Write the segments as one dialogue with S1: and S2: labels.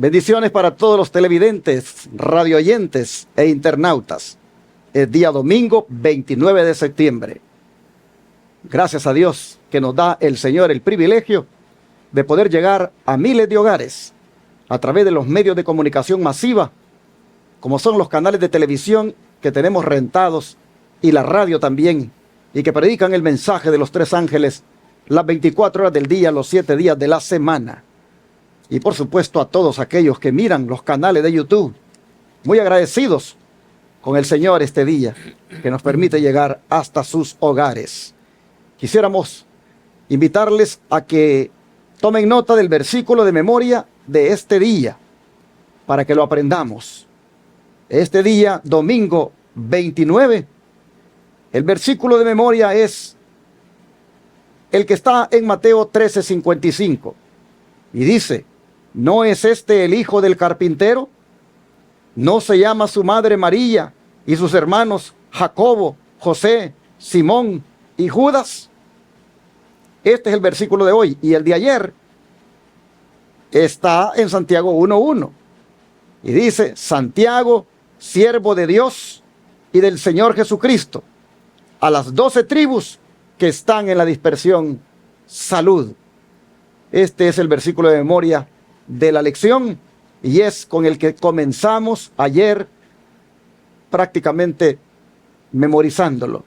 S1: Bendiciones para todos los televidentes, radioyentes e internautas. Es día domingo 29 de septiembre. Gracias a Dios que nos da el Señor el privilegio de poder llegar a miles de hogares a través de los medios de comunicación masiva, como son los canales de televisión que tenemos rentados y la radio también, y que predican el mensaje de los tres ángeles las 24 horas del día, los 7 días de la semana. Y por supuesto a todos aquellos que miran los canales de YouTube, muy agradecidos con el Señor este día que nos permite llegar hasta sus hogares. Quisiéramos invitarles a que tomen nota del versículo de memoria de este día para que lo aprendamos. Este día, domingo 29, el versículo de memoria es el que está en Mateo 13:55 y dice: ¿no es este el hijo del carpintero? ¿No se llama su madre María y sus hermanos Jacobo, José, Simón y Judas? Este es el versículo de hoy, y el de ayer está en Santiago 1:1 y dice: Santiago, siervo de Dios y del Señor Jesucristo, a las 12 tribus que están en la dispersión, salud. Este es el versículo de memoria de la lección y es con el que comenzamos ayer prácticamente memorizándolo.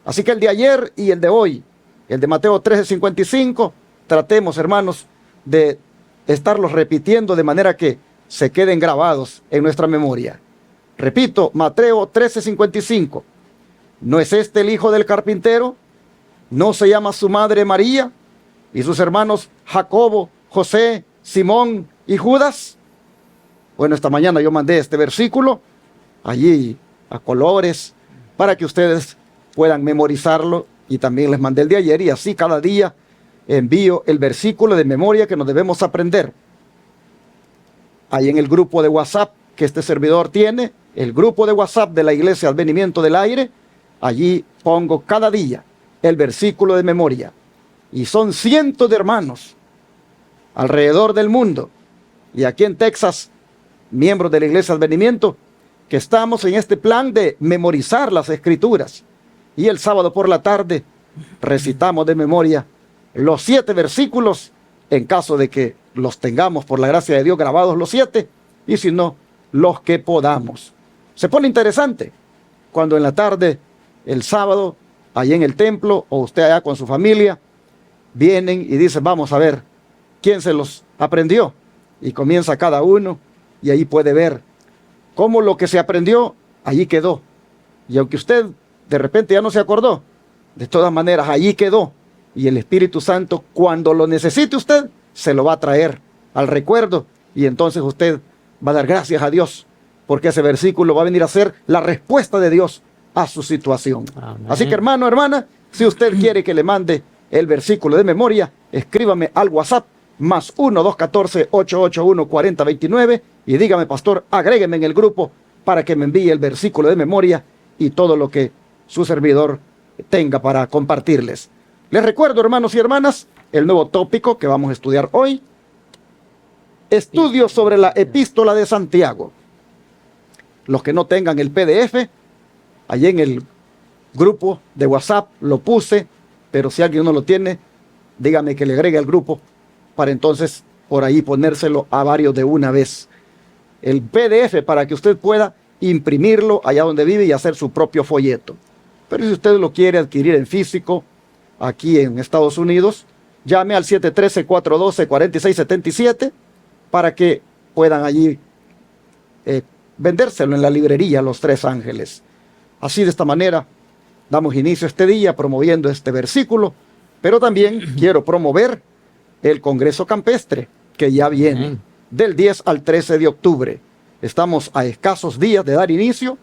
S1: Así que el de ayer y el de hoy, el de Mateo 13:55, tratemos, hermanos, de estarlos repitiendo de manera que se queden grabados en nuestra memoria. Repito, Mateo 13:55. ¿No es este el hijo del carpintero? ¿No se llama su madre María y sus hermanos Jacobo, José, Simón y Judas? Bueno, esta mañana yo mandé este versículo allí a colores para que ustedes puedan memorizarlo, y también les mandé el de ayer, y así cada día envío el versículo de memoria que nos debemos aprender. Ahí en el grupo de WhatsApp que este servidor tiene, el grupo de WhatsApp de la Iglesia Advenimiento del Aire, allí pongo cada día el versículo de memoria. Y son cientos de hermanos alrededor del mundo y aquí en Texas, miembros de la Iglesia Advenimiento, que estamos en este plan de memorizar las Escrituras. Y el sábado por la tarde recitamos de memoria los 7 versículos, en caso de que los tengamos por la gracia de Dios grabados los 7, y si no, los que podamos. Se pone interesante cuando en la tarde, el sábado, allí en el templo, o usted allá con su familia, vienen y dicen: vamos a ver quién se los aprendió. Y comienza cada uno, y ahí puede ver cómo lo que se aprendió, allí quedó. Y aunque usted de repente ya no se acordó, de todas maneras allí quedó. Y el Espíritu Santo, cuando lo necesite usted, se lo va a traer al recuerdo. Y entonces usted va a dar gracias a Dios, porque ese versículo va a venir a ser la respuesta de Dios a su situación. Amén. Así que, hermano, hermana, si usted quiere que le mande el versículo de memoria, escríbame al WhatsApp más 1-214-881-4029 y dígame: pastor, agrégueme en el grupo para que me envíe el versículo de memoria y todo lo que su servidor tenga para compartirles. Les recuerdo, hermanos y hermanas, el nuevo tópico que vamos a estudiar hoy: estudio sobre la epístola de Santiago. Los que no tengan el PDF, allí en el grupo de WhatsApp lo puse, pero si alguien no lo tiene, dígame que le agregue al grupo para entonces por ahí ponérselo a varios de una vez. El PDF para que usted pueda imprimirlo allá donde vive y hacer su propio folleto. Pero si usted lo quiere adquirir en físico, aquí en Estados Unidos, llame al 713-412-4677 para que puedan allí vendérselo en la librería Los Tres Ángeles. Así, de esta manera, damos inicio a este día promoviendo este versículo, pero también quiero promover el Congreso Campestre, que ya viene, del 10 al 13 de octubre. Estamos a escasos días de dar inicio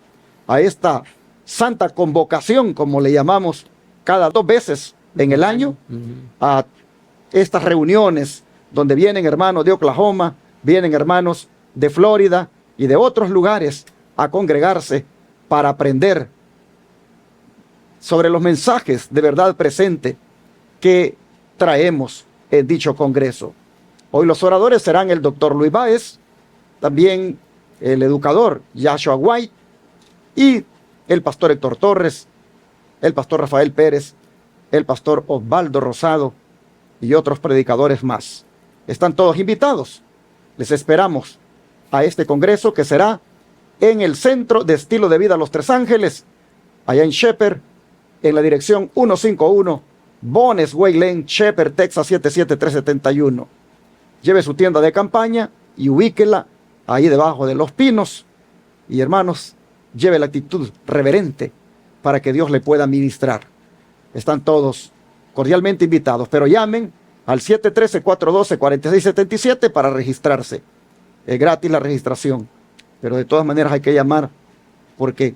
S1: a esta santa convocación, como le llamamos, cada 2 veces en el año, a estas reuniones donde vienen hermanos de Oklahoma, vienen hermanos de Florida y de otros lugares a congregarse para aprender sobre los mensajes de verdad presente que traemos en dicho congreso. Hoy los oradores serán el doctor Luis Báez, también el educador Joshua White y el pastor Héctor Torres, el pastor Rafael Pérez, el pastor Osvaldo Rosado y otros predicadores más. Están todos invitados. Les esperamos a este congreso que será en el Centro de Estilo de Vida Los Tres Ángeles, allá en Shepherd, en la dirección 151 Bones Way Lane, Shepherd, Texas 77371. Lleve su tienda de campaña y ubíquela ahí debajo de los pinos. Y hermanos, lleve la actitud reverente para que Dios le pueda ministrar. Están todos cordialmente invitados, pero llamen al 713-412-4677 para registrarse. Es gratis la registración, pero de todas maneras hay que llamar porque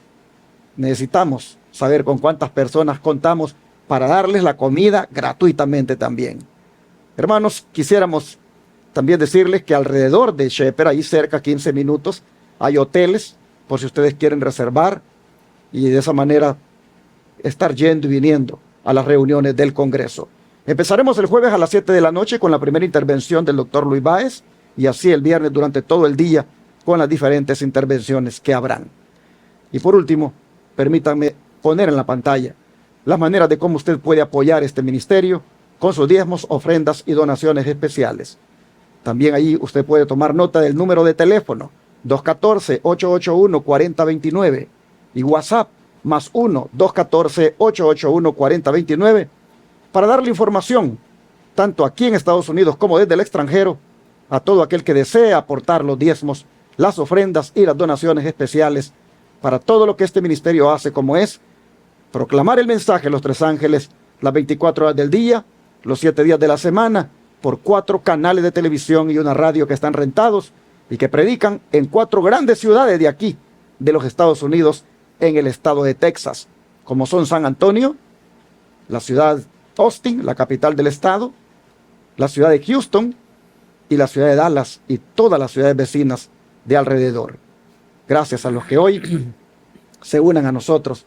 S1: necesitamos saber con cuántas personas contamos para darles la comida gratuitamente también. Hermanos, quisiéramos también decirles que alrededor de Shepherd, ahí cerca, 15 minutos, hay hoteles, por si ustedes quieren reservar, y de esa manera estar yendo y viniendo a las reuniones del Congreso. Empezaremos el jueves a las 7 de la noche con la primera intervención del doctor Luis Báez, y así el viernes durante todo el día con las diferentes intervenciones que habrán. Y por último, permítanme poner en la pantalla las maneras de cómo usted puede apoyar este ministerio con sus diezmos, ofrendas y donaciones especiales. También ahí usted puede tomar nota del número de teléfono 214-881-4029 y WhatsApp más 1-214-881-4029 para darle información tanto aquí en Estados Unidos como desde el extranjero a todo aquel que desee aportar los diezmos, las ofrendas y las donaciones especiales para todo lo que este ministerio hace, como es proclamar el mensaje de los Tres Ángeles las 24 horas del día, los 7 días de la semana, por 4 canales de televisión y una radio que están rentados y que predican en 4 grandes ciudades de aquí, de los Estados Unidos, en el estado de Texas, como son San Antonio, la ciudad Austin, la capital del estado, la ciudad de Houston y la ciudad de Dallas y todas las ciudades vecinas de alrededor. Gracias a los que hoy se unan a nosotros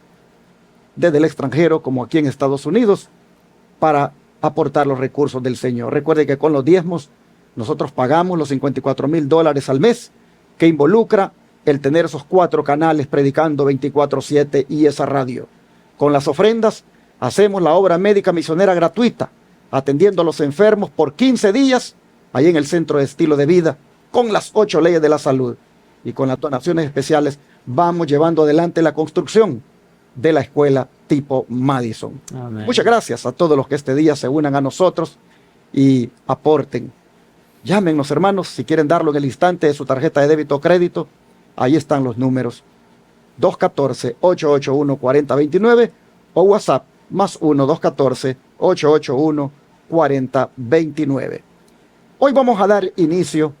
S1: desde el extranjero como aquí en Estados Unidos para aportar los recursos del Señor. Recuerde que con los diezmos nosotros pagamos los $54,000 al mes que involucra el tener esos 4 canales predicando 24/7 y esa radio. Con las ofrendas hacemos la obra médica misionera gratuita, atendiendo a los enfermos por 15 días ahí en el Centro de Estilo de Vida con las 8 leyes de la salud. Y con las donaciones especiales vamos llevando adelante la construcción de la escuela tipo Madison. Amén. Muchas gracias a todos los que este día se unan a nosotros y aporten. Llámenos, hermanos, si quieren darlo en el instante de su tarjeta de débito o crédito. Ahí están los números 214-881-4029 o WhatsApp más 1-214-881-4029. Hoy vamos a dar inicio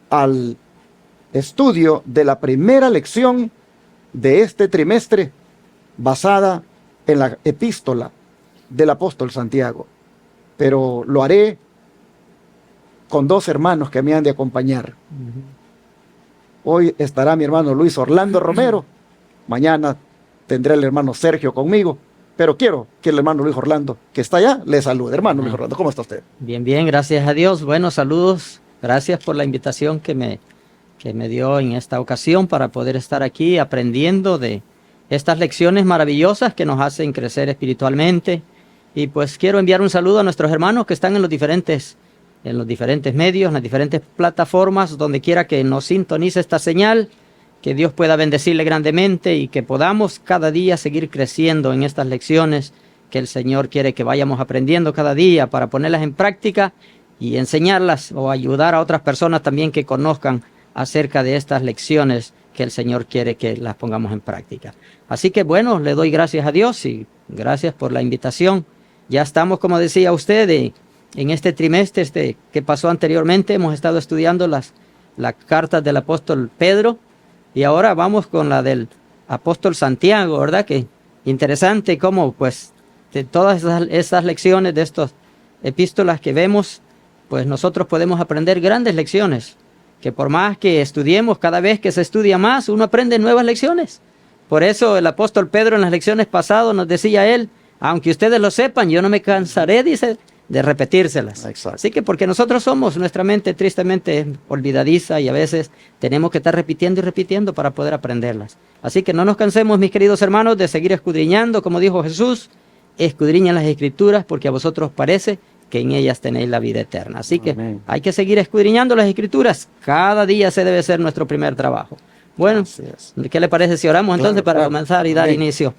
S1: al estudio de la primera lección de este trimestre basada en la epístola del apóstol Santiago. Pero lo haré con 2 hermanos que me han de acompañar. Hoy estará mi hermano Luis Orlando Romero. Mañana tendré el hermano Sergio conmigo. Pero quiero que el hermano Luis Orlando, que está allá, le salude. Hermano Luis Orlando, ¿cómo está usted?
S2: Bien, bien, gracias a Dios. Buenos saludos. Gracias por la invitación que me dio en esta ocasión para poder estar aquí aprendiendo de estas lecciones maravillosas que nos hacen crecer espiritualmente. Y pues quiero enviar un saludo a nuestros hermanos que están en los diferentes medios, en las diferentes plataformas, donde quiera que nos sintonice esta señal, que Dios pueda bendecirle grandemente y que podamos cada día seguir creciendo en estas lecciones que el Señor quiere que vayamos aprendiendo cada día para ponerlas en práctica y enseñarlas o ayudar a otras personas también que conozcan acerca de estas lecciones que el Señor quiere que las pongamos en práctica. Así que bueno, le doy gracias a Dios y gracias por la invitación. Ya estamos, como decía usted, en este trimestre que pasó anteriormente, hemos estado estudiando las cartas del apóstol Pedro y ahora vamos con la del apóstol Santiago, ¿verdad? Que interesante cómo pues de todas esas lecciones de estas epístolas que vemos, pues nosotros podemos aprender grandes lecciones, que por más que estudiemos, cada vez que se estudia más, uno aprende nuevas lecciones. Por eso el apóstol Pedro en las lecciones pasadas nos decía él, aunque ustedes lo sepan, yo no me cansaré, dice, de repetírselas.
S1: Exacto.
S2: Así que porque nosotros somos, nuestra mente tristemente es olvidadiza y a veces tenemos que estar repitiendo y repitiendo para poder aprenderlas. Así que no nos cansemos, mis queridos hermanos, de seguir escudriñando, como dijo Jesús, escudriñan las Escrituras porque a vosotros parece que en ellas tenéis la vida eterna. Así que
S1: Amén.
S2: hay que seguir escudriñando las Escrituras. Cada día ese debe ser nuestro primer trabajo. Bueno,
S1: Así es.
S2: ¿qué le parece si oramos entonces
S1: Claro,
S2: para
S1: claro.
S2: comenzar y dar
S1: Amén.
S2: inicio?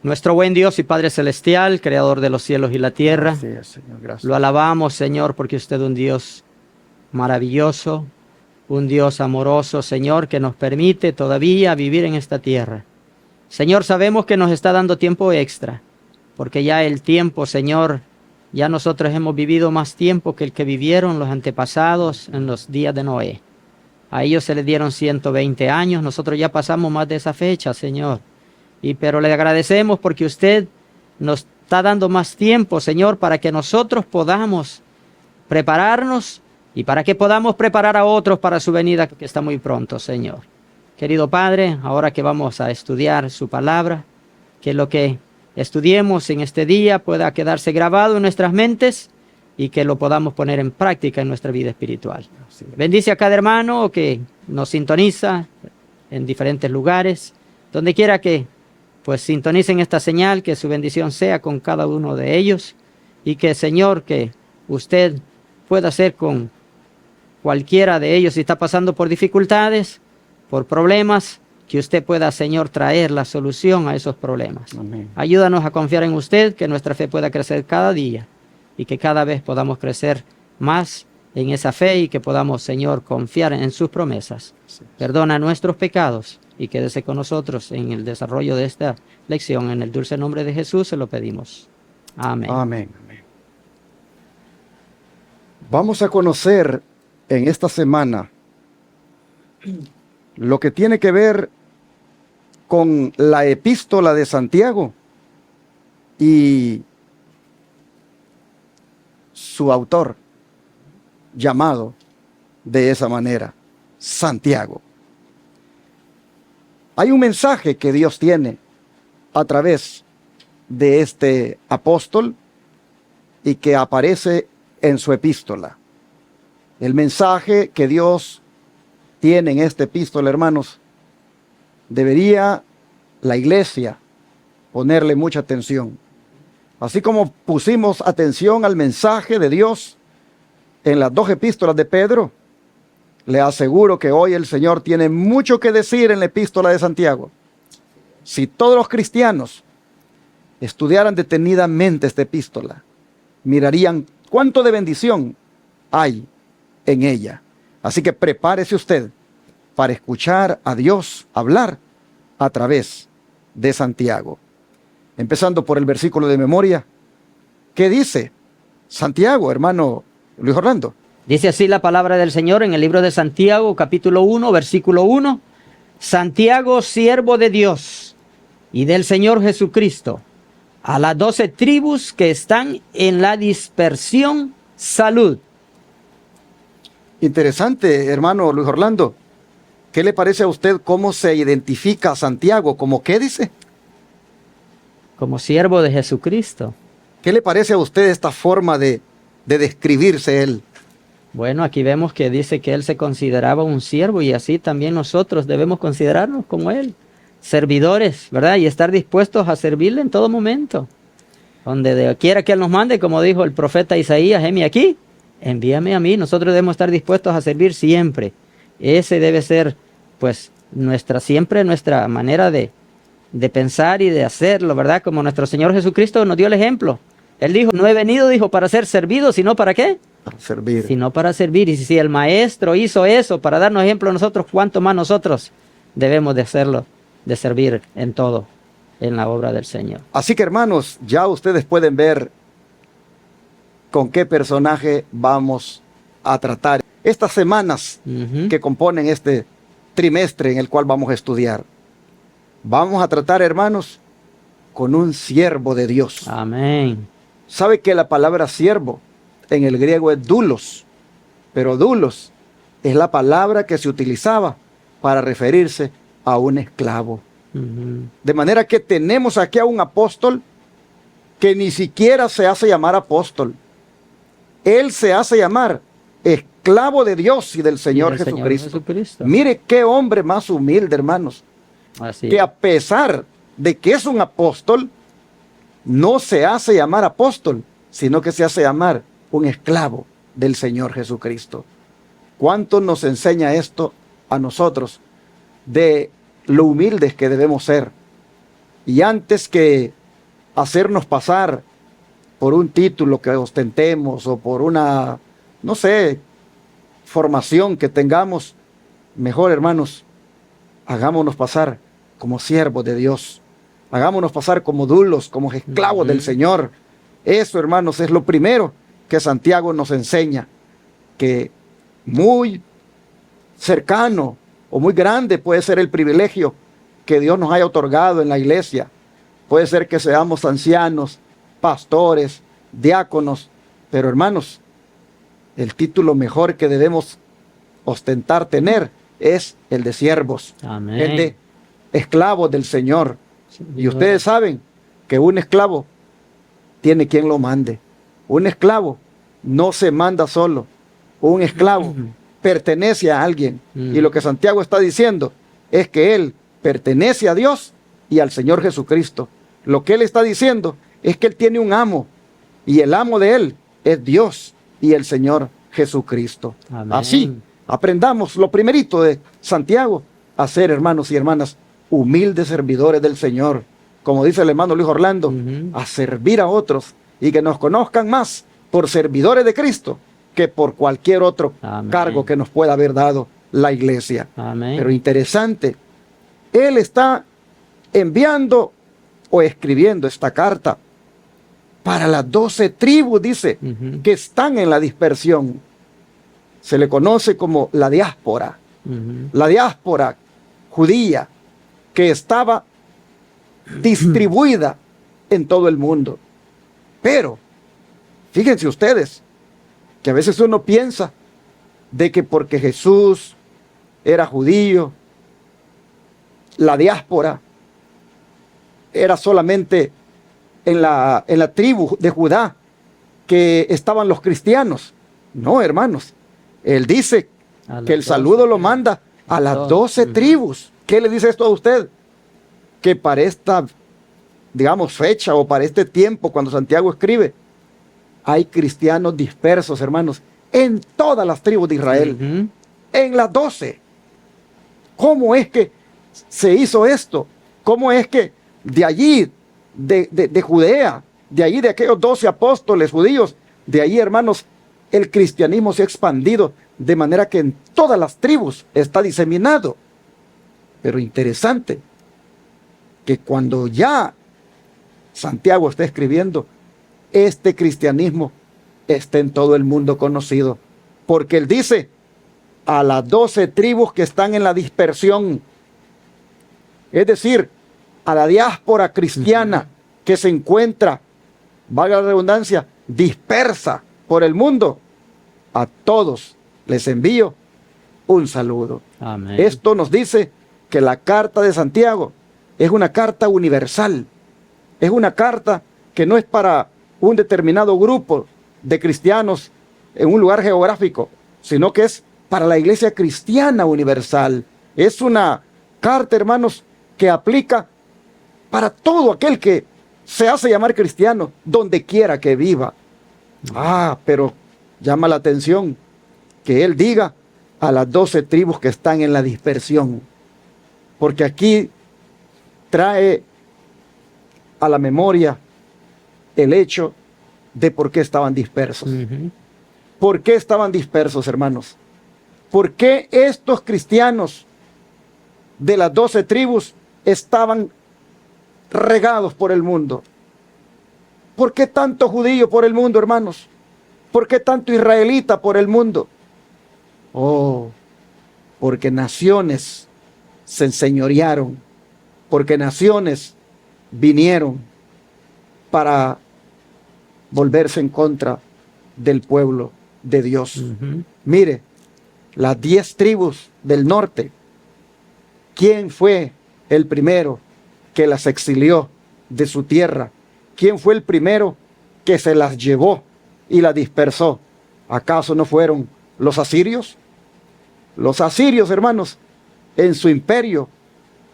S2: Nuestro buen Dios y Padre Celestial, Creador de los cielos y la tierra,
S1: Así es, Señor. Gracias.
S2: lo alabamos, Señor, porque usted es un Dios maravilloso, un Dios amoroso, Señor, que nos permite todavía vivir en esta tierra. Señor, sabemos que nos está dando tiempo extra, porque ya el tiempo, Señor, ya nosotros hemos vivido más tiempo que el que vivieron los antepasados en los días de Noé. A ellos se les dieron 120 años, nosotros ya pasamos más de esa fecha, Señor. Pero le agradecemos porque usted nos está dando más tiempo, Señor, para que nosotros podamos prepararnos y para que podamos preparar a otros para su venida que está muy pronto, Señor. Querido Padre, ahora que vamos a estudiar su palabra, que lo que estudiemos en este día pueda quedarse grabado en nuestras mentes y que lo podamos poner en práctica en nuestra vida espiritual.
S1: Así es.
S2: Bendice a cada hermano que nos sintoniza en diferentes lugares, donde quiera que pues sintonicen esta señal, que su bendición sea con cada uno de ellos y que, Señor, que usted pueda hacer con cualquiera de ellos si está pasando por dificultades, por problemas, que usted pueda, Señor, traer la solución a esos problemas.
S1: Amén.
S2: Ayúdanos a confiar en usted, que nuestra fe pueda crecer cada día y que cada vez podamos crecer más en esa fe y que podamos, Señor, confiar en sus promesas.
S1: Así es.
S2: Perdona nuestros pecados y quédese con nosotros en el desarrollo de esta lección. En el dulce nombre de Jesús se lo pedimos. Amén.
S1: Amén. Amén. Vamos a conocer en esta semana lo que tiene que ver con la epístola de Santiago y su autor, llamado de esa manera, Santiago. Hay un mensaje que Dios tiene a través de este apóstol y que aparece en su epístola. El mensaje que Dios tiene en esta epístola, hermanos, debería la iglesia ponerle mucha atención. Así como pusimos atención al mensaje de Dios en las dos epístolas de Pedro, le aseguro que hoy el Señor tiene mucho que decir en la epístola de Santiago. Si todos los cristianos estudiaran detenidamente esta epístola, mirarían cuánto de bendición hay en ella. Así que prepárese usted para escuchar a Dios hablar a través de Santiago. Empezando por el versículo de memoria, ¿qué dice Santiago, hermano Luis Orlando?
S2: Dice así la palabra del Señor en el libro de Santiago, capítulo 1, versículo 1. Santiago, siervo de Dios y del Señor Jesucristo, a las 12 tribus que están en la dispersión, salud.
S1: Interesante, hermano Luis Orlando. ¿Qué le parece a usted cómo se identifica a Santiago? ¿Cómo qué dice?
S2: Como siervo de Jesucristo.
S1: ¿Qué le parece a usted esta forma de describirse él?
S2: Bueno, aquí vemos que dice que él se consideraba un siervo y así también nosotros debemos considerarnos como él, servidores, ¿verdad? Y estar dispuestos a servirle en todo momento. Donde quiera que él nos mande, como dijo el profeta Isaías, heme aquí, envíame a mí. Nosotros debemos estar dispuestos a servir siempre. Ese debe ser, pues, siempre nuestra manera de pensar y de hacerlo, ¿verdad? Como nuestro Señor Jesucristo nos dio el ejemplo. Él dijo, no he venido, dijo, para ser servido, sino para ¿qué?
S1: Para servir.
S2: Sino para servir. Y si el Maestro hizo eso para darnos ejemplo a nosotros, ¿cuánto más nosotros debemos de hacerlo, de servir en todo, en la obra del Señor?
S1: Así que, hermanos, ya ustedes pueden ver con qué personaje vamos a tratar estas semanas que componen este trimestre en el cual vamos a estudiar. Vamos a tratar, hermanos, con un siervo de Dios.
S2: Amén.
S1: Sabe que la palabra siervo en el griego es doulos, pero doulos es la palabra que se utilizaba para referirse a un esclavo. De manera que tenemos aquí a un apóstol que ni siquiera se hace llamar apóstol. Él se hace llamar esclavo de Dios y del Señor Jesucristo. Mire qué hombre más humilde, hermanos.
S2: Así
S1: que
S2: es.
S1: a pesar de que es un apóstol, no se hace llamar apóstol, sino que se hace llamar un esclavo del Señor Jesucristo. ¿Cuánto nos enseña esto a nosotros de lo humildes que debemos ser? Y antes que hacernos pasar por un título que ostentemos o por una, no sé, formación que tengamos, mejor, hermanos, hagámonos pasar como siervos de Dios. Hagámonos pasar como dulos, como esclavos del Señor. Eso, hermanos, es lo primero que Santiago nos enseña, que muy cercano o muy grande puede ser el privilegio que Dios nos haya otorgado en la iglesia. Puede ser que seamos ancianos, pastores, diáconos, pero hermanos, el título mejor que debemos ostentar, tener, es el de siervos,
S2: Amén.
S1: el de esclavos del Señor.
S2: Sí,
S1: Y ustedes saben que un esclavo tiene quien lo mande. Un esclavo no se manda solo. Un esclavo pertenece a alguien. Y lo que Santiago está diciendo es que él pertenece a Dios y al Señor Jesucristo. Lo que él está diciendo es que él tiene un amo, y el amo de él es Dios y el Señor Jesucristo.
S2: Amén.
S1: Así aprendamos lo primerito de Santiago, a ser, hermanos y hermanas, humildes servidores del Señor. Como dice el hermano Luis Orlando, a servir a otros y que nos conozcan más por servidores de Cristo que por cualquier otro
S2: Amén.
S1: cargo que nos pueda haber dado la iglesia.
S2: Amén.
S1: Pero interesante, él está enviando o escribiendo esta carta para las 12 tribus, dice, que están en la dispersión. Se le conoce como la diáspora judía, que estaba distribuida en todo el mundo. Pero, fíjense ustedes, que a veces uno piensa de que porque Jesús era judío, la diáspora era solamente en la tribu de Judá que estaban los cristianos. No, hermanos. Él dice que el saludo lo manda a las 12 tribus. ¿Qué le dice esto a usted? Que para esta, digamos, fecha o para este tiempo, cuando Santiago escribe, hay cristianos dispersos, hermanos, en todas las tribus de Israel. En las 12. ¿Cómo es que se hizo esto? ¿Cómo es que de allí, de Judea, de allí de aquellos 12 apóstoles judíos, de allí, hermanos, el cristianismo se ha expandido de manera que en todas las tribus está diseminado? Pero interesante que cuando ya Santiago está escribiendo, este cristianismo está en todo el mundo conocido, porque él dice a las 12 tribus que están en la dispersión, es decir, a la diáspora cristiana que se encuentra, valga la redundancia, dispersa por el mundo. A todos les envío un saludo.
S2: Amén.
S1: Esto nos dice que la carta de Santiago es una carta universal. Es una carta que no es para un determinado grupo de cristianos en un lugar geográfico, sino que es para la iglesia cristiana universal. Es una carta, hermanos, que aplica para todo aquel que se hace llamar cristiano, donde quiera que viva. Pero llama la atención que él diga a las 12 tribus que están en la dispersión, porque aquí trae a la memoria el hecho de por qué estaban dispersos. ¿Por qué estaban dispersos, hermanos? ¿Por qué estos cristianos de las 12 tribus estaban regados por el mundo? ¿Por qué tanto judío por el mundo, hermanos? ¿Por qué tanto israelita por el mundo? Porque naciones se enseñorearon, porque naciones vinieron para volverse en contra del pueblo de Dios. Mire, las 10 tribus del norte, ¿quién fue el primero que las exilió de su tierra ¿quién fue el primero que se las llevó y las dispersó? ¿Acaso no fueron los asirios? Los asirios, hermanos, en su imperio,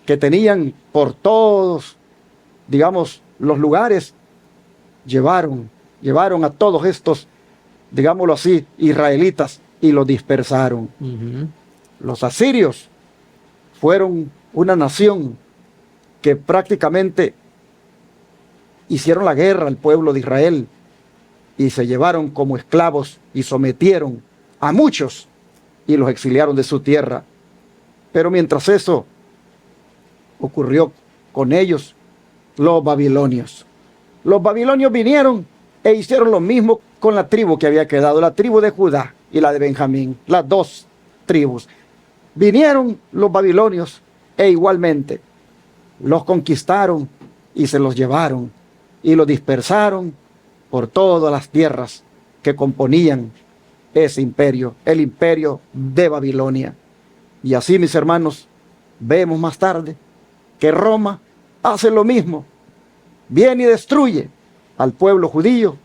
S1: que tenían por todos, digamos, los lugares, llevaron a todos estos, digámoslo así, israelitas, y los dispersaron. Los asirios fueron una nación que prácticamente hicieron la guerra al pueblo de Israel y se llevaron como esclavos y sometieron a muchos y los exiliaron de su tierra. Pero mientras eso ocurrió con ellos, los babilonios vinieron e hicieron lo mismo con la tribu que había quedado, la tribu de Judá y la de Benjamín, las dos tribus. Vinieron los babilonios e igualmente los conquistaron y se los llevaron y los dispersaron por todas las tierras que componían ese imperio, el imperio de Babilonia. Y así, mis hermanos, vemos más tarde que Roma hace lo mismo, viene y destruye al pueblo judío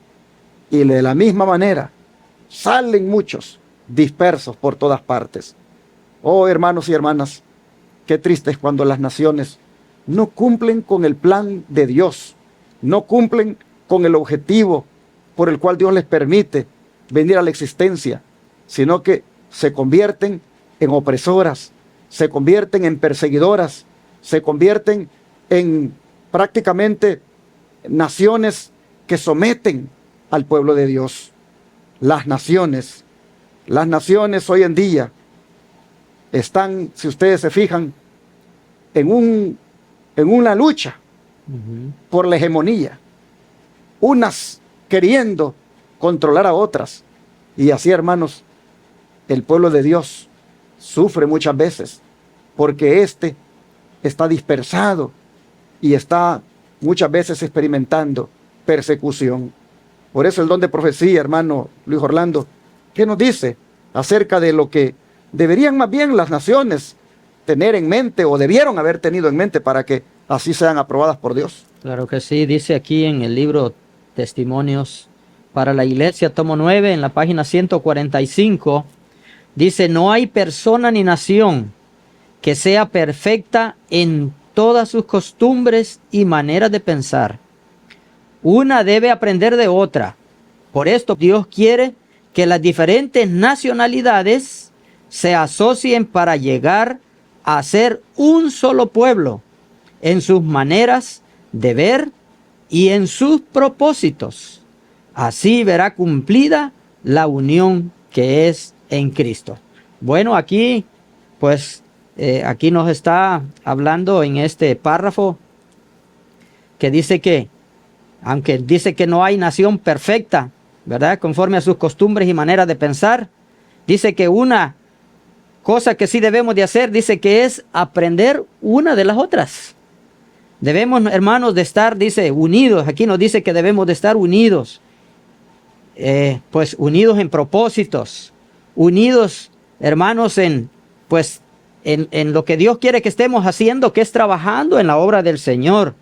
S1: y de la misma manera salen muchos dispersos por todas partes. Oh, hermanos y hermanas, qué triste es cuando las naciones no cumplen con el plan de Dios, no cumplen con el objetivo por el cual Dios les permite venir a la existencia, sino que se convierten en opresoras, se convierten en perseguidoras, se convierten en prácticamente naciones que someten al pueblo de Dios. Las naciones hoy en día están, si ustedes se fijan, en una lucha por la hegemonía, unas queriendo controlar a otras. Y así, hermanos, el pueblo de Dios sufre muchas veces porque éste está dispersado y está muchas veces experimentando persecución. Por eso el don de profecía, hermano Luis Orlando, ¿qué nos dice acerca de lo que deberían más bien las naciones tener en mente o debieron haber tenido en mente para que así sean aprobadas por Dios?
S2: Claro que sí, dice aquí en el libro Testimonios para la Iglesia, tomo 9, en la página 145, dice: no hay persona ni nación que sea perfecta en todas sus costumbres y maneras de pensar. Una debe aprender de otra. Por esto Dios quiere que las diferentes nacionalidades se asocien para llegar a ser un solo pueblo en sus maneras de ver y en sus propósitos. Así verá cumplida la unión que es en Cristo. Bueno, aquí pues aquí nos está hablando en este párrafo que dice que, aunque dice que no hay nación perfecta, ¿verdad?, conforme a sus costumbres y maneras de pensar, dice que una cosa que sí debemos de hacer, dice que es aprender una de las otras. Debemos, hermanos, de estar, dice, unidos. Aquí nos dice que debemos de estar unidos. Pues unidos en propósitos, unidos, hermanos, en lo que Dios quiere que estemos haciendo, que es trabajando en la obra del Señor.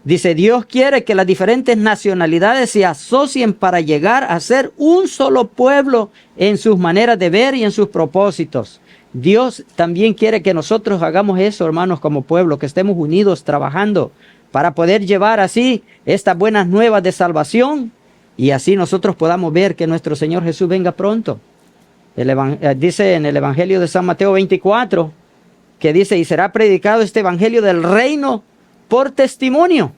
S2: Dice, Dios quiere que las diferentes nacionalidades se asocien para llegar a ser un solo pueblo en sus maneras de ver y en sus propósitos. Dios también quiere que nosotros hagamos eso, hermanos, como pueblo, que estemos unidos trabajando para poder llevar así estas buenas nuevas de salvación y así nosotros podamos ver que nuestro Señor Jesús venga pronto. Dice en el Evangelio de San Mateo 24, que dice, y será predicado este Evangelio del reino por testimonio.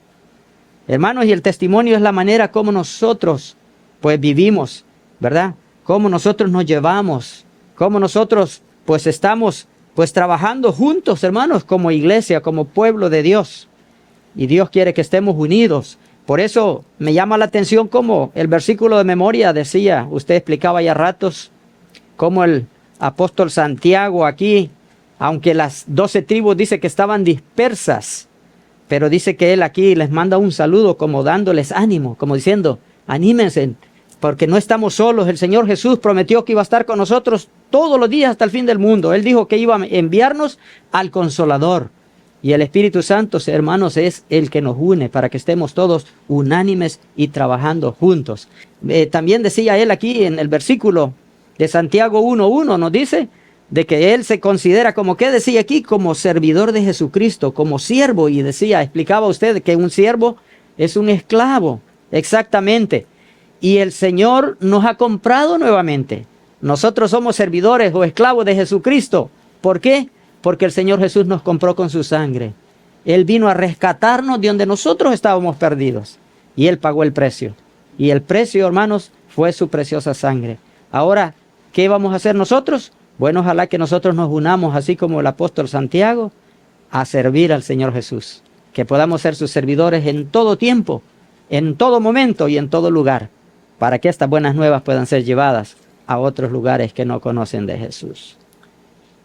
S2: Hermanos, y el testimonio es la manera como nosotros pues vivimos, ¿verdad? Cómo nosotros nos llevamos, cómo nosotros pues estamos pues trabajando juntos, hermanos, como iglesia, como pueblo de Dios. Y Dios quiere que estemos unidos. Por eso me llama la atención como el versículo de memoria decía, usted explicaba ya ratos, como el apóstol Santiago aquí, aunque las 12 tribus dice que estaban dispersas, pero dice que él aquí les manda un saludo como dándoles ánimo, como diciendo, anímense, porque no estamos solos. El Señor Jesús prometió que iba a estar con nosotros todos los días hasta el fin del mundo. Él dijo que iba a enviarnos al Consolador. Y el Espíritu Santo, hermanos, es el que nos une para que estemos todos unánimes y trabajando juntos. También decía él aquí en el versículo de Santiago 1:1, nos dice de que él se considera como, ¿qué decía aquí? Como servidor de Jesucristo, como siervo. Y decía, explicaba usted que un siervo es un esclavo, exactamente. Y el Señor nos ha comprado nuevamente. Nosotros somos servidores o esclavos de Jesucristo. ¿Por qué? Porque el Señor Jesús nos compró con su sangre. Él vino a rescatarnos de donde nosotros estábamos perdidos. Y Él pagó el precio. Y el precio, hermanos, fue su preciosa sangre. Ahora, ¿qué vamos a hacer nosotros? Bueno, ojalá que nosotros nos unamos, así como el apóstol Santiago, a servir al Señor Jesús. Que podamos ser sus servidores en todo tiempo, en todo momento y en todo lugar, para que estas buenas nuevas puedan ser llevadas a otros lugares que no conocen de Jesús.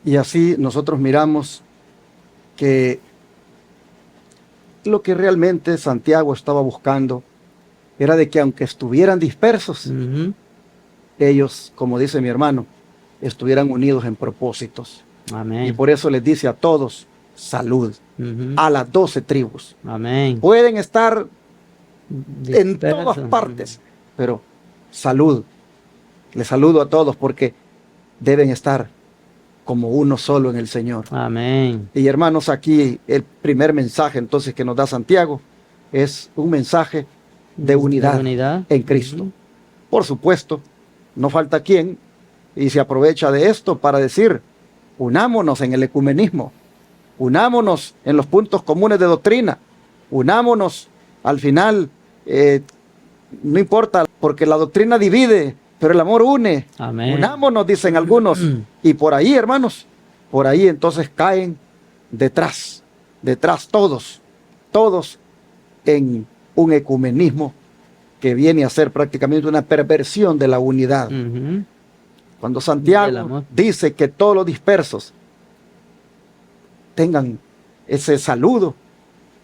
S1: Y así nosotros miramos que lo que realmente Santiago estaba buscando era de que aunque estuvieran dispersos, ellos, como dice mi hermano, estuvieran unidos en propósitos.
S2: Amén.
S1: Y por eso les dice a todos, salud, a las 12 tribus.
S2: Amén.
S1: Pueden estar en
S2: Dispersos.
S1: todas partes, pero salud. Les saludo a todos porque deben estar como uno solo en el Señor.
S2: Amén.
S1: Y hermanos, aquí el primer mensaje entonces que nos da Santiago es un mensaje de unidad en Cristo. Por supuesto, no falta quien y se aprovecha de esto para decir, unámonos en el ecumenismo, unámonos en los puntos comunes de doctrina, unámonos al final, no importa, porque la doctrina divide, pero el amor une.
S2: Amén.
S1: Unámonos, dicen algunos. Y por ahí, hermanos, por ahí entonces caen detrás todos en un ecumenismo que viene a ser prácticamente una perversión de la unidad. Cuando Santiago dice que todos los dispersos tengan ese saludo,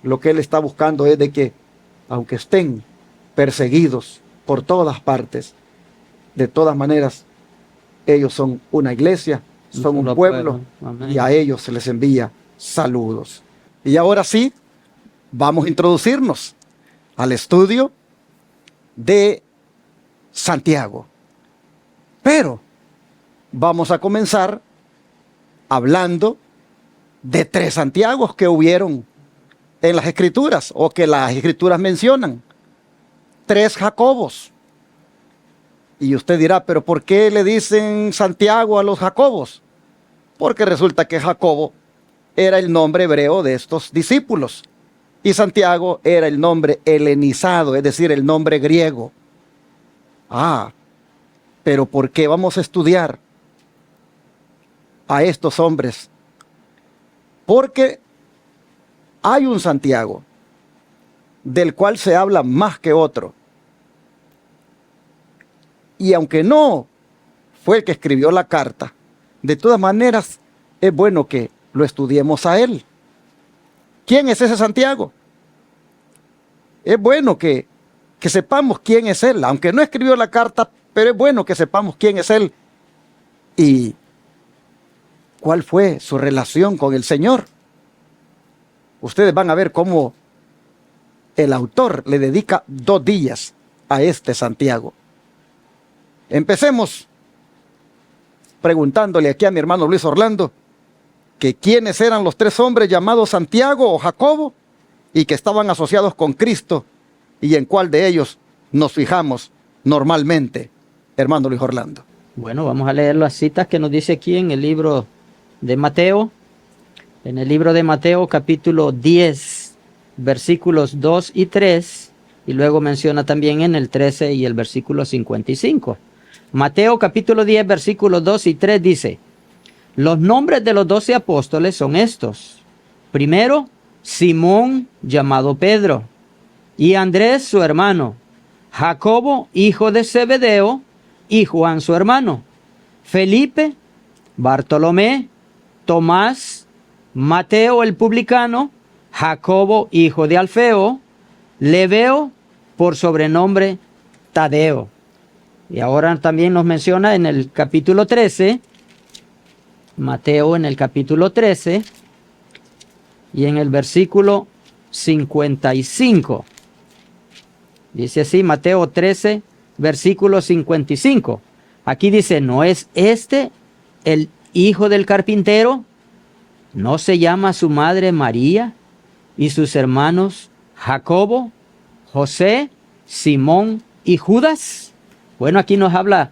S1: lo que él está buscando es de que, aunque estén perseguidos por todas partes, de todas maneras, ellos son una iglesia, son un pueblo, y a ellos se les envía saludos. Y ahora sí, vamos a introducirnos al estudio de Santiago. Pero vamos a comenzar hablando de 3 Santiagos que hubieron en las Escrituras, o que las Escrituras mencionan. 3 Jacobos. Y usted dirá, ¿pero por qué le dicen Santiago a los Jacobos? Porque resulta que Jacobo era el nombre hebreo de estos discípulos. Y Santiago era el nombre helenizado, es decir, el nombre griego. Pero ¿por qué vamos a estudiar a estos hombres? Porque hay un Santiago del cual se habla más que otro. Y aunque no fue el que escribió la carta, de todas maneras es bueno que lo estudiemos a él. ¿Quién es ese Santiago? Es bueno que sepamos quién es él, aunque no escribió la carta, pero es bueno que sepamos quién es él y cuál fue su relación con el Señor. Ustedes van a ver cómo el autor le dedica 2 días a este Santiago. Empecemos preguntándole aquí a mi hermano Luis Orlando que quiénes eran los 3 hombres llamados Santiago o Jacobo y que estaban asociados con Cristo y en cuál de ellos nos fijamos normalmente, hermano Luis Orlando.
S2: Bueno, vamos a leer las citas que nos dice aquí en el libro de Mateo. En el libro de Mateo capítulo 10, versículos 2 y 3, y luego menciona también en el 13 y el versículo 55. Mateo capítulo 10, versículos 2 y 3 dice, los nombres de los 12 apóstoles son estos. Primero, Simón, llamado Pedro, y Andrés, su hermano, Jacobo, hijo de Zebedeo, y Juan, su hermano, Felipe, Bartolomé, Tomás, Mateo el publicano, Jacobo, hijo de Alfeo, Lebeo, por sobrenombre Tadeo. Y ahora también nos menciona en el capítulo 13, Mateo en el capítulo 13, y en el versículo 55. Dice así, Mateo 13, versículo 55. Aquí dice, ¿no es este el hijo del carpintero? ¿No se llama su madre María y sus hermanos Jacobo, José, Simón y Judas? Bueno, aquí nos habla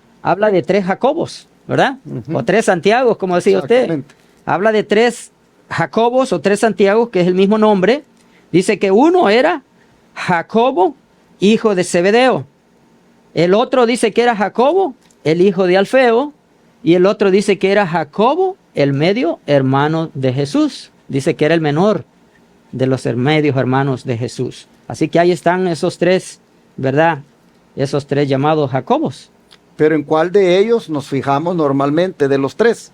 S2: de 3 Jacobos, ¿verdad? O 3 Santiagos, como decía usted. Habla de 3 Jacobos o 3 Santiagos, que es el mismo nombre. Dice que uno era Jacobo, hijo de Zebedeo. El otro dice que era Jacobo, el hijo de Alfeo. Y el otro dice que era Jacobo, el medio hermano de Jesús. Dice que era el menor de los medios hermanos de Jesús. Así que ahí están esos 3, ¿verdad? Esos 3 llamados Jacobos.
S1: Pero ¿en cuál de ellos nos fijamos normalmente de los 3?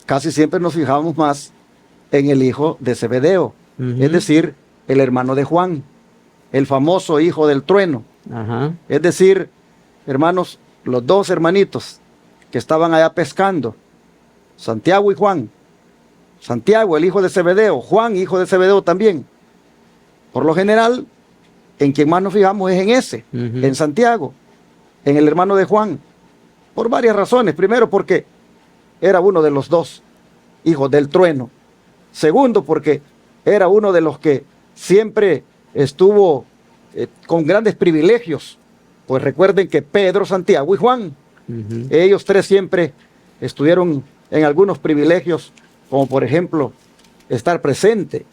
S1: Casi siempre nos fijamos más en el hijo de Zebedeo, es decir, el hermano de Juan, el famoso hijo del trueno. Es decir, hermanos, los 2 hermanitos que estaban allá pescando, Santiago y Juan. Santiago, el hijo de Zebedeo, Juan, hijo de Zebedeo también. Por lo general, en quien más nos fijamos es en ese, en Santiago, en el hermano de Juan, por varias razones. Primero, porque era uno de los 2 hijos del trueno. Segundo, porque era uno de los que siempre estuvo con grandes privilegios. Pues recuerden que Pedro, Santiago y Juan, ellos 3 siempre estuvieron en algunos privilegios, como por ejemplo, estar presente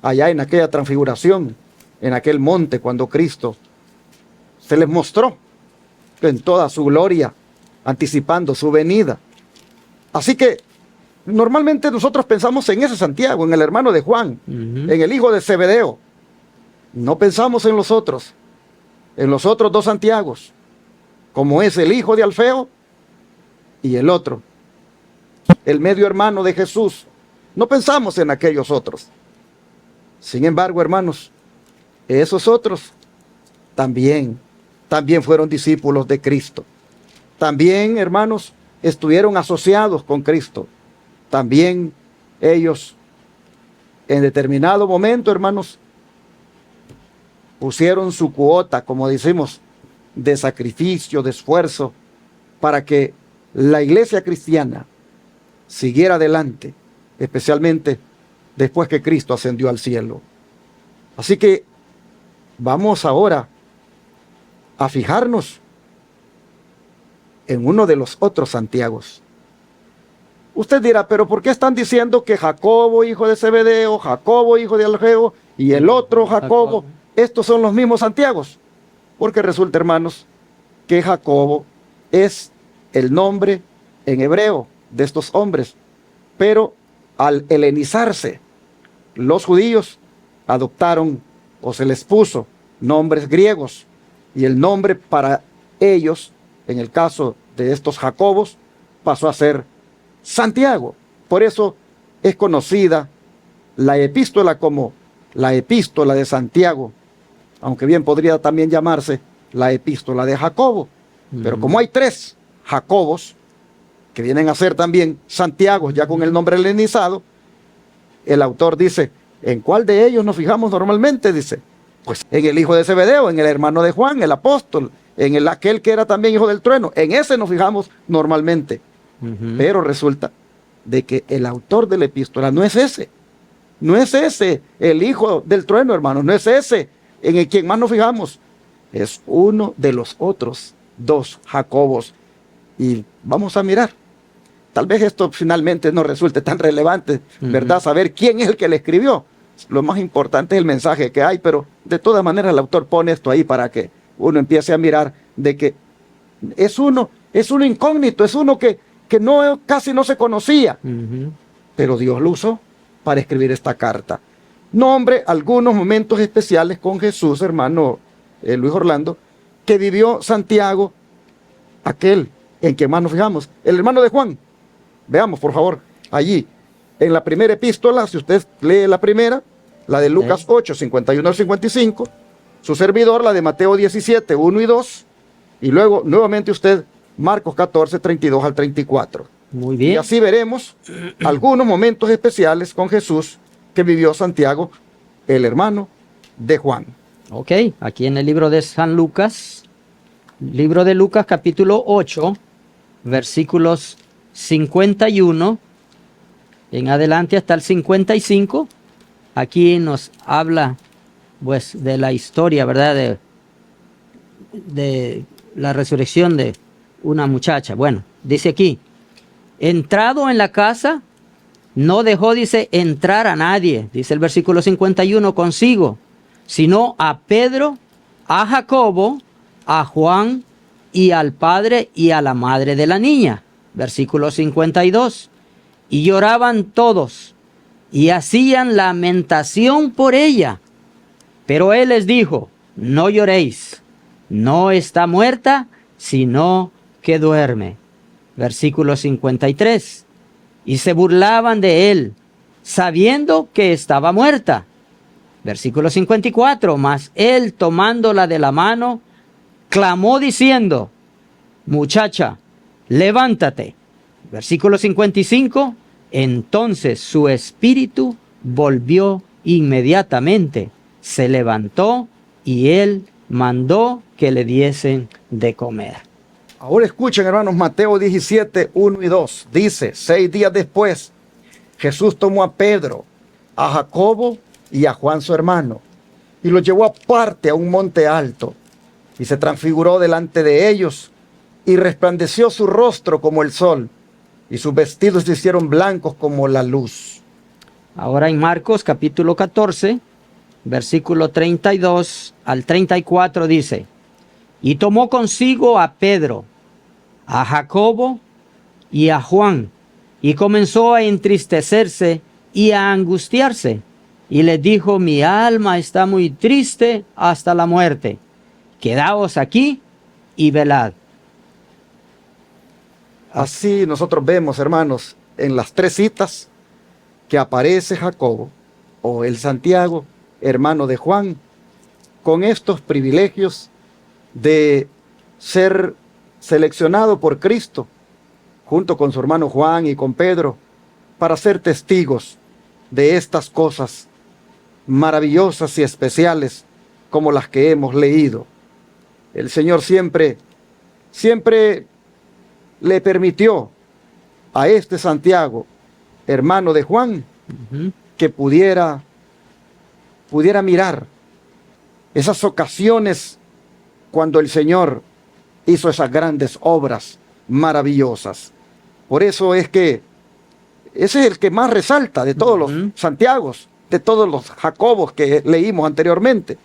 S1: allá en aquella transfiguración, en aquel monte, cuando Cristo se les mostró en toda su gloria, anticipando su venida. Así que normalmente nosotros pensamos en ese Santiago, en el hermano de Juan, en el hijo de Zebedeo. No pensamos en los otros 2 Santiagos, como es el hijo de Alfeo y el otro, el medio hermano de Jesús. No pensamos en aquellos otros. Sin embargo, hermanos, esos otros también fueron discípulos de Cristo. También, hermanos, estuvieron asociados con Cristo. También ellos, en determinado momento, hermanos, pusieron su cuota, como decimos, de sacrificio, de esfuerzo, para que la iglesia cristiana siguiera adelante, especialmente después que Cristo ascendió al cielo. Así que vamos ahora a fijarnos en uno de los otros Santiagos. Usted dirá, pero ¿por qué están diciendo que Jacobo, hijo de Zebedeo, Jacobo, hijo de Alfeo, y el otro Jacobo, estos son los mismos Santiagos? Porque resulta, hermanos, que Jacobo es el nombre en hebreo de estos hombres, pero al helenizarse, los judíos adoptaron o se les puso nombres griegos, y el nombre para ellos, en el caso de estos Jacobos, pasó a ser Santiago. Por eso es conocida la epístola como la epístola de Santiago, aunque bien podría también llamarse la epístola de Jacobo. Pero como hay 3 Jacobos, que vienen a ser también Santiago, ya con el nombre helenizado, el autor dice, ¿en cuál de ellos nos fijamos normalmente? Dice, pues en el hijo de Zebedeo, en el hermano de Juan, el apóstol, en aquel que era también hijo del trueno. En ese nos fijamos normalmente. Pero resulta de que el autor de la epístola no es ese. No es ese el hijo del trueno, hermanos. No es ese en el quien más nos fijamos. Es uno de los otros 2 Jacobos. Y vamos a mirar. Tal vez esto finalmente no resulte tan relevante, ¿verdad? Saber quién es el que le escribió. Lo más importante es el mensaje que hay, pero de todas maneras el autor pone esto ahí para que uno empiece a mirar de que es uno incógnito, es uno que no, casi no se conocía, pero Dios lo usó para escribir esta carta. Nombre algunos momentos especiales con Jesús, hermano Luis Orlando, que vivió Santiago, aquel en que más nos fijamos, el hermano de Juan. Veamos, por favor, allí, en la primera epístola, si usted lee la primera, la de Lucas 8, 51 al 55, su servidor, la de Mateo 17, 1 y 2, y luego, nuevamente usted, Marcos 14, 32 al 34.
S2: Muy bien.
S1: Y así veremos algunos momentos especiales con Jesús que vivió Santiago, el hermano de Juan.
S2: Ok, aquí en el libro de San Lucas, libro de Lucas capítulo 8, versículos 51 en adelante hasta el 55. Aquí nos habla pues de la historia, ¿verdad? De la resurrección de una muchacha. Bueno, dice aquí, entrado en la casa, no dejó, dice, entrar a nadie, dice el versículo 51, consigo, sino a Pedro, a Jacobo, a Juan y al padre y a la madre de la niña. Versículo 52. Y lloraban todos y hacían lamentación por ella. Pero él les dijo, no lloréis, no está muerta, sino que duerme. Versículo 53. Y se burlaban de él, sabiendo que estaba muerta. Versículo 54. Mas él, tomándola de la mano, clamó diciendo, muchacha, levántate. Versículo 55. Entonces su espíritu volvió inmediatamente, se levantó y él mandó que le diesen de comer.
S1: Ahora escuchen, hermanos, Mateo 17, 1 y 2. Dice, 6 días después, Jesús tomó a Pedro, a Jacobo y a Juan su hermano, y los llevó aparte a un monte alto, y se transfiguró delante de ellos, y resplandeció su rostro como el sol, y sus vestidos se hicieron blancos como la luz.
S2: Ahora en Marcos capítulo 14, versículo 32 al 34 dice, y tomó consigo a Pedro, a Jacobo y a Juan, y comenzó a entristecerse y a angustiarse, y les dijo, mi alma está muy triste hasta la muerte, quedaos aquí y velad.
S1: Así nosotros vemos, hermanos, en las 3 citas que aparece Jacobo o el Santiago, hermano de Juan, con estos privilegios de ser seleccionado por Cristo, junto con su hermano Juan y con Pedro, para ser testigos de estas cosas maravillosas y especiales como las que hemos leído. El Señor siempre le permitió a este Santiago, hermano de Juan, que pudiera mirar esas ocasiones cuando el Señor hizo esas grandes obras maravillosas. Por eso es que ese es el que más resalta de todos los Santiagos, de todos los Jacobos que leímos anteriormente,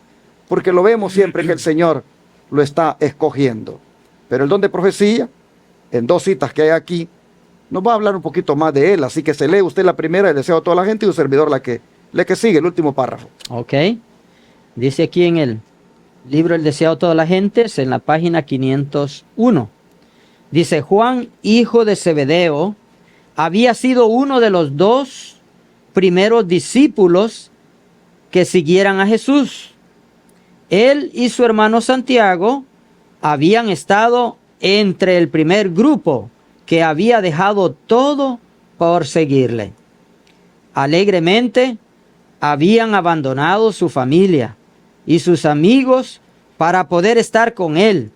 S1: porque lo vemos siempre que el Señor lo está escogiendo. Pero el don de profecía, en 2 citas que hay aquí, nos va a hablar un poquito más de él. Así que se lee usted la primera, el deseo a toda la gente, y un servidor la que sigue, el último párrafo.
S2: Ok. Dice aquí en el libro El deseado a toda la gente, en la página 501. Dice, Juan, hijo de Zebedeo, había sido uno de los 2 primeros discípulos que siguieran a Jesús. Él y su hermano Santiago habían estado entre el primer grupo que había dejado todo por seguirle. Alegremente habían abandonado su familia y sus amigos para poder estar con él.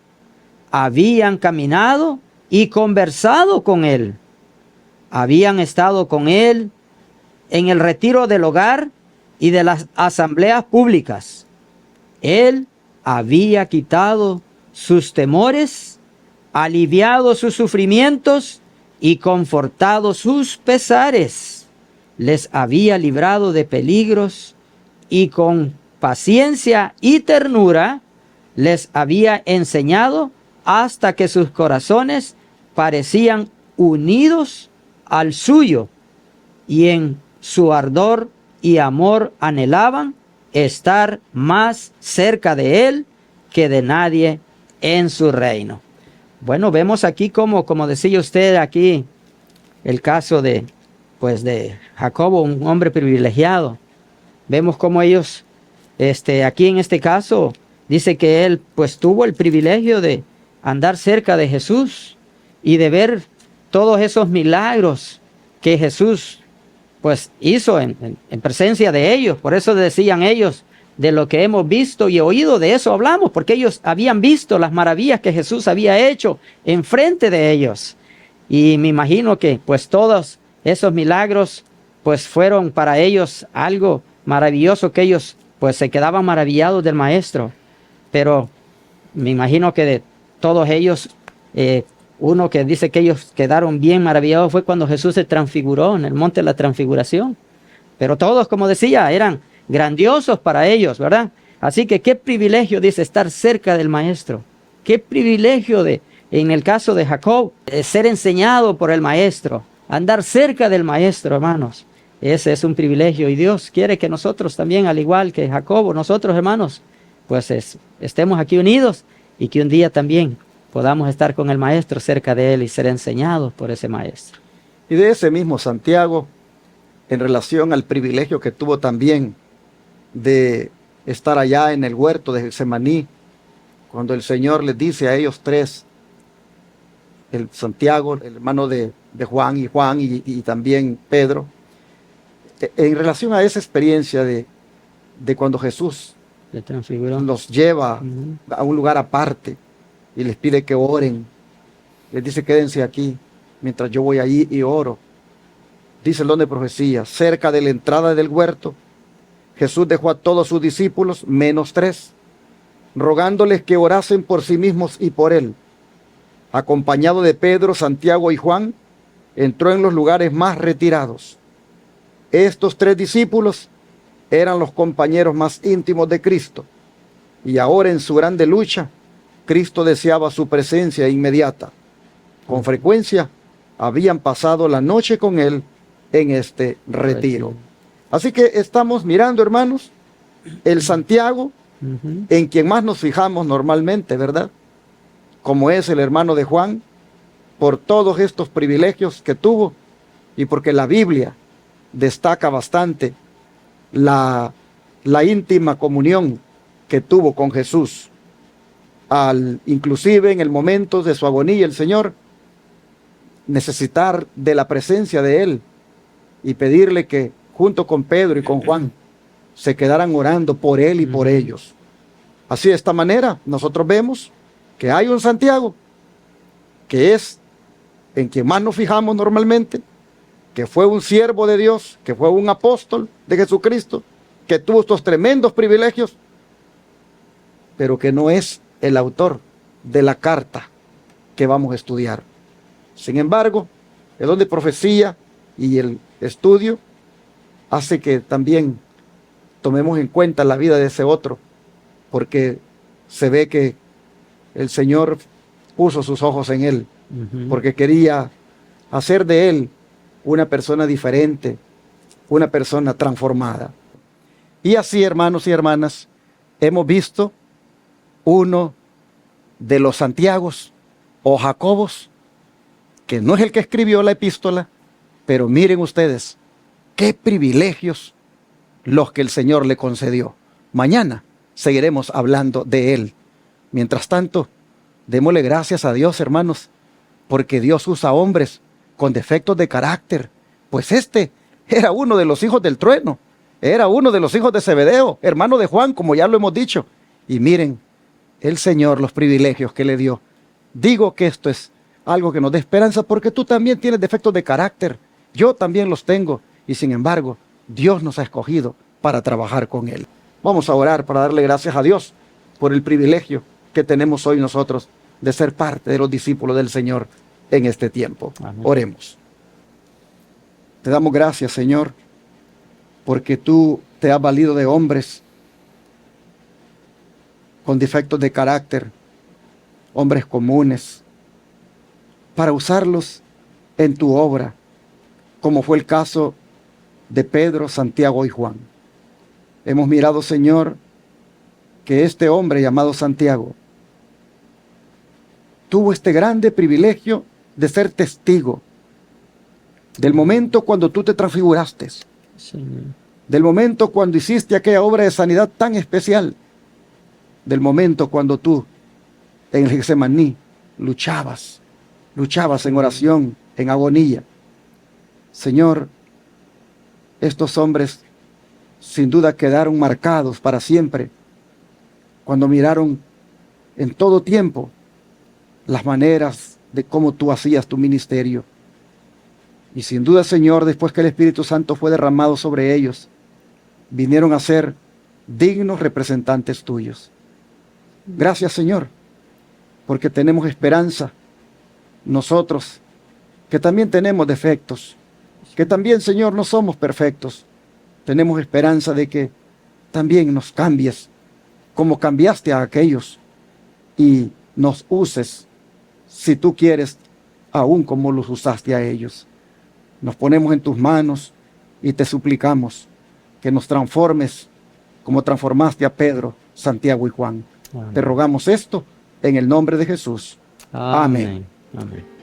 S2: Habían caminado y conversado con él. Habían estado con él en el retiro del hogar y de las asambleas públicas. Él había quitado sus temores, aliviado sus sufrimientos y confortado sus pesares. Les había librado de peligros y con paciencia y ternura les había enseñado hasta que sus corazones parecían unidos al suyo y en su ardor y amor anhelaban estar más cerca de él que de nadie en su reino. Bueno, vemos aquí como decía usted aquí, el caso de Jacobo, un hombre privilegiado. Vemos como ellos, aquí en este caso, dice que él pues tuvo el privilegio de andar cerca de Jesús y de ver todos esos milagros que Jesús pues hizo en presencia de ellos. Por eso decían ellos, de lo que hemos visto y oído, de eso hablamos, porque ellos habían visto las maravillas que Jesús había hecho enfrente de ellos. Y me imagino que pues todos esos milagros pues fueron para ellos algo maravilloso, que ellos pues se quedaban maravillados del Maestro. Pero me imagino que de todos ellos, uno que dice que ellos quedaron bien maravillados fue cuando Jesús se transfiguró en el monte de la transfiguración. Pero todos, como decía, eran grandiosos para ellos, ¿verdad? Así que qué privilegio, dice, estar cerca del Maestro. Qué privilegio en el caso de Jacob, ser enseñado por el Maestro, andar cerca del Maestro, hermanos. Ese es un privilegio y Dios quiere que nosotros también, al igual que Jacob, nosotros, hermanos, pues estemos aquí unidos y que un día también podamos estar con el Maestro, cerca de Él y ser enseñados por ese Maestro.
S1: Y de ese mismo Santiago, en relación al privilegio que tuvo también de estar allá en el huerto de Getsemaní, cuando el Señor les dice a ellos tres, el Santiago, el hermano de Juan y también Pedro, en relación a esa experiencia de cuando Jesús los lleva a un lugar aparte y les pide que oren, les dice quédense aquí mientras yo voy allí y oro. Dice el don de profecía, cerca de la entrada del huerto, Jesús dejó a todos sus discípulos, menos 3, rogándoles que orasen por sí mismos y por él. Acompañado de Pedro, Santiago y Juan, entró en los lugares más retirados. Estos 3 discípulos eran los compañeros más íntimos de Cristo, y ahora en su grande lucha, Cristo deseaba su presencia inmediata. Con frecuencia, habían pasado la noche con él en este retiro. Así que estamos mirando, hermanos, el Santiago, en quien más nos fijamos normalmente, ¿verdad? Como es el hermano de Juan, por todos estos privilegios que tuvo y porque la Biblia destaca bastante la íntima comunión que tuvo con Jesús. Inclusive en el momento de su agonía, el Señor necesitar de la presencia de Él y pedirle que junto con Pedro y con Juan se quedaran orando por Él y por ellos. Así, de esta manera, nosotros vemos que hay un Santiago, que es en quien más nos fijamos normalmente, que fue un siervo de Dios, que fue un apóstol de Jesucristo, que tuvo estos tremendos privilegios, pero que no es el autor de la carta que vamos a estudiar. Sin embargo, el don de profecía y el estudio hace que también tomemos en cuenta la vida de ese otro, porque se ve que el Señor puso sus ojos en él, porque quería hacer de él una persona diferente, una persona transformada. Y así, hermanos y hermanas, hemos visto uno de los Santiagos o Jacobos, que no es el que escribió la epístola, pero miren ustedes, qué privilegios los que el Señor le concedió. Mañana seguiremos hablando de él. Mientras tanto, démosle gracias a Dios, hermanos, porque Dios usa hombres con defectos de carácter. Pues este era uno de los hijos del trueno, era uno de los hijos de Zebedeo, hermano de Juan, como ya lo hemos dicho. Y miren, el Señor, los privilegios que le dio. Digo que esto es algo que nos da esperanza, porque tú también tienes defectos de carácter, yo también los tengo, y sin embargo, Dios nos ha escogido para trabajar con Él. Vamos a orar para darle gracias a Dios por el privilegio que tenemos hoy nosotros de ser parte de los discípulos del Señor en este tiempo. Amén. Oremos. Te damos gracias, Señor, porque tú te has valido de hombres con defectos de carácter, hombres comunes, para usarlos en tu obra, como fue el caso de Pedro, Santiago y Juan. Hemos mirado, Señor, que este hombre llamado Santiago tuvo este grande privilegio de ser testigo del momento cuando tú te transfiguraste, Señor, del momento cuando hiciste aquella obra de sanidad tan especial, del momento cuando tú en el Getsemaní luchabas en oración, en agonía. Señor, estos hombres sin duda quedaron marcados para siempre cuando miraron en todo tiempo las maneras de cómo tú hacías tu ministerio. Y sin duda, Señor, después que el Espíritu Santo fue derramado sobre ellos, vinieron a ser dignos representantes tuyos. Gracias, Señor, porque tenemos esperanza. Nosotros, que también tenemos defectos, que también, Señor, no somos perfectos, tenemos esperanza de que también nos cambies como cambiaste a aquellos y nos uses, si tú quieres, aún como los usaste a ellos. Nos ponemos en tus manos y te suplicamos que nos transformes como transformaste a Pedro, Santiago y Juan.
S2: Amén.
S1: Te rogamos esto en el nombre de Jesús. Amén.
S2: Amén.